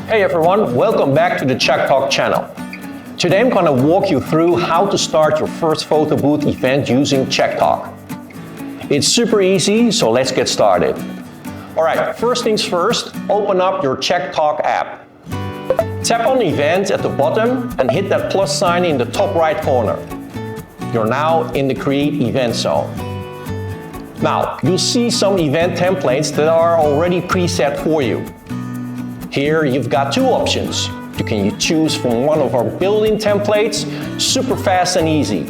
Hey everyone, welcome back to the ChackTok channel. Today I'm going to walk you through how to start your first photo booth event using ChackTok. It's super easy, so let's get started. Alright, first things first, open up your ChackTok app. Tap on Event at the bottom and hit that plus sign in the top right corner. You're now in the Create Event zone. Now, you'll see some event templates that are already preset for you. Here you've got two options. You can choose from one of our built-in templates, super fast and easy.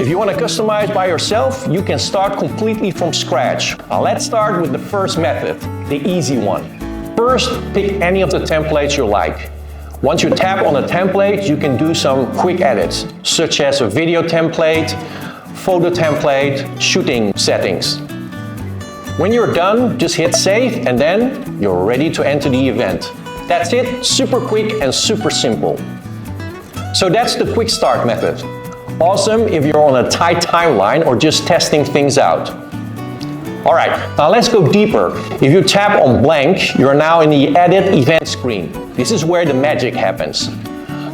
If you want to customize by yourself, you can start completely from scratch. Now let's start with the first method, the easy one. First, pick any of the templates you like. Once you tap on a template, you can do some quick edits, such as a video template, photo template, shooting settings. When you're done, just hit save and then you're ready to enter the event. That's it, super quick and super simple. So that's the quick start method. Awesome if you're on a tight timeline or just testing things out. Alright, now let's go deeper. If you tap on blank, you're now in the edit event screen. This is where the magic happens.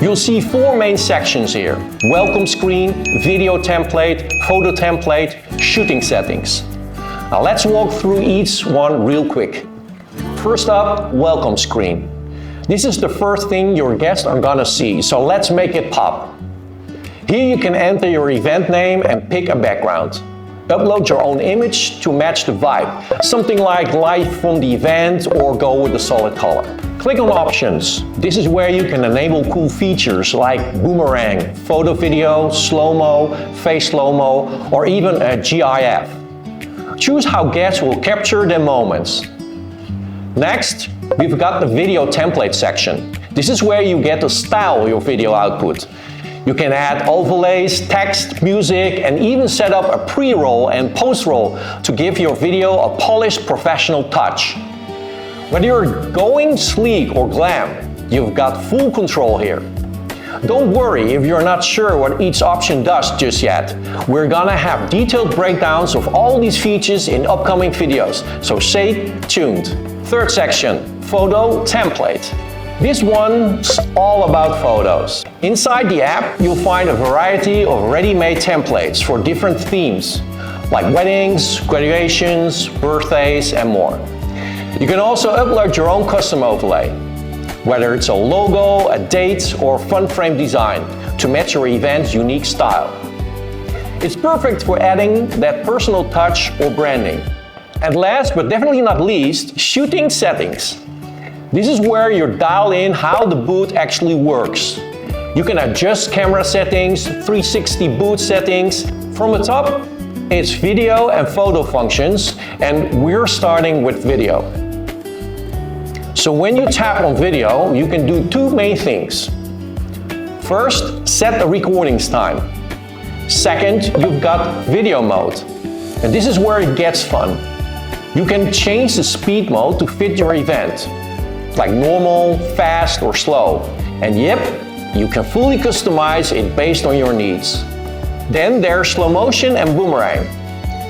You'll see four main sections here: welcome screen, video template, photo template, shooting settings. Now let's walk through each one real quick. First up, welcome screen. This is the first thing your guests are gonna see, so let's make it pop. Here you can enter your event name and pick a background. Upload your own image to match the vibe, something like live from the event or go with a solid color. Click on Options. This is where you can enable cool features like Boomerang, photo video, Slomo, face Slomo, or even a GIF. Choose how guests will capture their moments. Next, we've got the video template section. This is where you get to style your video output. You can add overlays, text, music, and even set up a pre-roll and post-roll to give your video a polished professional touch. Whether you're going sleek or glam, you've got full control here. Don't worry if you're not sure what each option does just yet. We're gonna have detailed breakdowns of all these features in upcoming videos, so stay tuned. Third section, photo template. This one's all about photos. Inside the app, you'll find a variety of ready-made templates for different themes, like weddings, graduations, birthdays, and more. You can also upload your own custom overlay, whether it's a logo, a date, or fun frame design to match your event's unique style. It's perfect for adding that personal touch or branding. And last but definitely not least, shooting settings. This is where you dial in how the booth actually works. You can adjust camera settings, 360 booth settings. From the top, it's video and photo functions, and we're starting with video. So when you tap on video, you can do two main things. First, set the recordings time. Second, you've got video mode. And this is where it gets fun. You can change the speed mode to fit your event, like normal, fast, or slow. And yep, you can fully customize it based on your needs. Then there's slow motion and boomerang.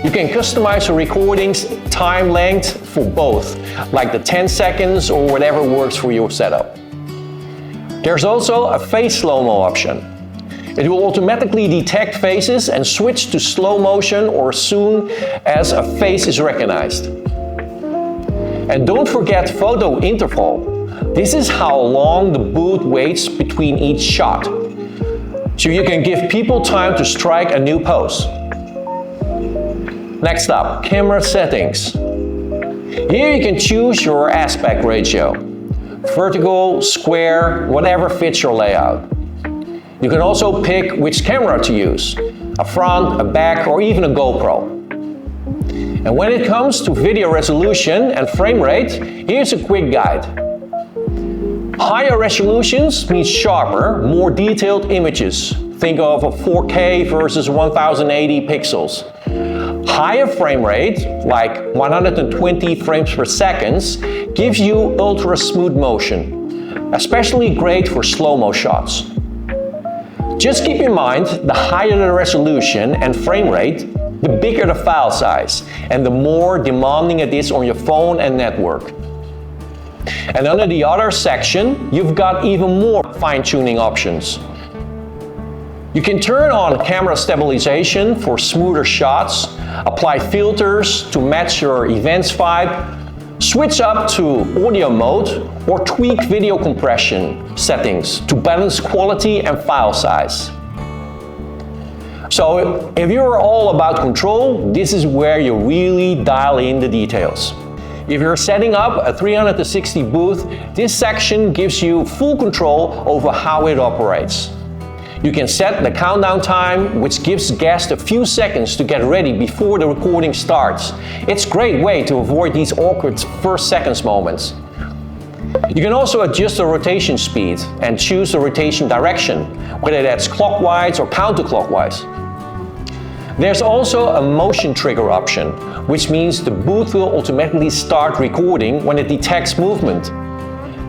You can customize your recording's time length for both, like the 10 seconds or whatever works for your setup. There's also a face slow-mo option. It will automatically detect faces and switch to slow motion or as soon as a face is recognized. And don't forget photo interval. This is how long the booth waits between each shot, so you can give people time to strike a new pose. Next up, camera settings. Here you can choose your aspect ratio, vertical, square, whatever fits your layout. You can also pick which camera to use, a front, a back, or even a GoPro. And when it comes to video resolution and frame rate, here's a quick guide. Higher resolutions means sharper, more detailed images. Think of a 4K versus 1080 pixels. Higher frame rate, like 120 frames per second, gives you ultra smooth motion, especially great for slow-mo shots. Just keep in mind, the higher the resolution and frame rate, the bigger the file size, and the more demanding it is on your phone and network. And under the other section, you've got even more fine-tuning options. You can turn on camera stabilization for smoother shots, apply filters to match your event's vibe, switch up to audio mode, or tweak video compression settings to balance quality and file size. So if you're all about control, this is where you really dial in the details. If you're setting up a 360 booth, this section gives you full control over how it operates. You can set the countdown time, which gives guests a few seconds to get ready before the recording starts. It's a great way to avoid these awkward first seconds moments. You can also adjust the rotation speed and choose the rotation direction, whether that's clockwise or counterclockwise. There's also a motion trigger option, which means the booth will automatically start recording when it detects movement.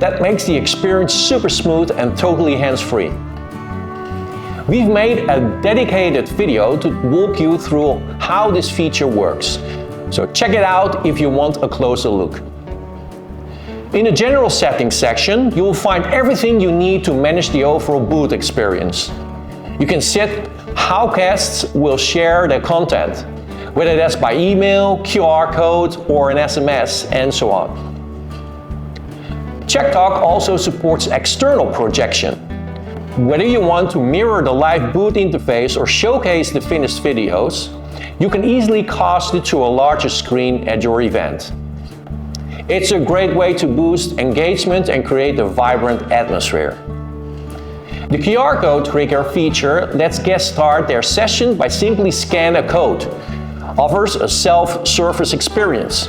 That makes the experience super smooth and totally hands-free. We've made a dedicated video to walk you through how this feature works, so check it out if you want a closer look. In the general settings section, you will find everything you need to manage the overall booth experience. You can set how guests will share their content, whether that's by email, QR code, or an SMS, and so on. ChackTok also supports external projection. Whether you want to mirror the live booth interface or showcase the finished videos, you can easily cast it to a larger screen at your event. It's a great way to boost engagement and create a vibrant atmosphere. The QR code trigger feature lets guests start their session by simply scanning a code. Offers a self-service experience.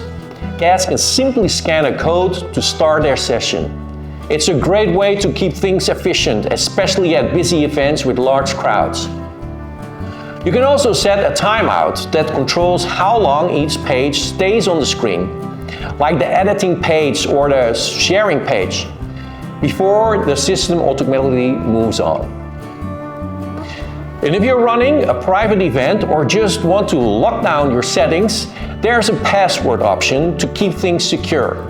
Guests can simply scan a code to start their session. It's a great way to keep things efficient, especially at busy events with large crowds. You can also set a timeout that controls how long each page stays on the screen, like the editing page or the sharing page, before the system automatically moves on. And if you're running a private event or just want to lock down your settings, there's a password option to keep things secure.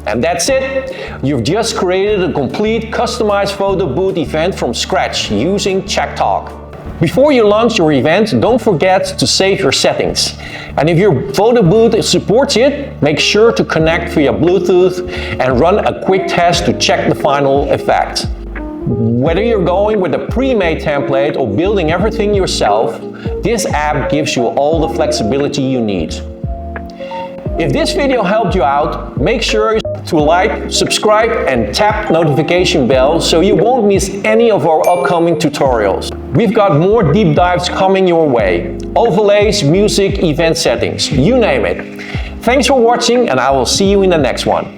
And that's it! You've just created a complete customized photo booth event from scratch using ChackTok. Before you launch your event, don't forget to save your settings. And if your photo booth supports it, make sure to connect via Bluetooth and run a quick test to check the final effect. Whether you're going with a pre-made template or building everything yourself, this app gives you all the flexibility you need. If this video helped you out, make sure to like, subscribe, and tap notification bell so you won't miss any of our upcoming tutorials. We've got more deep dives coming your way. Overlays, music, event settings, you name it. Thanks for watching, and I will see you in the next one.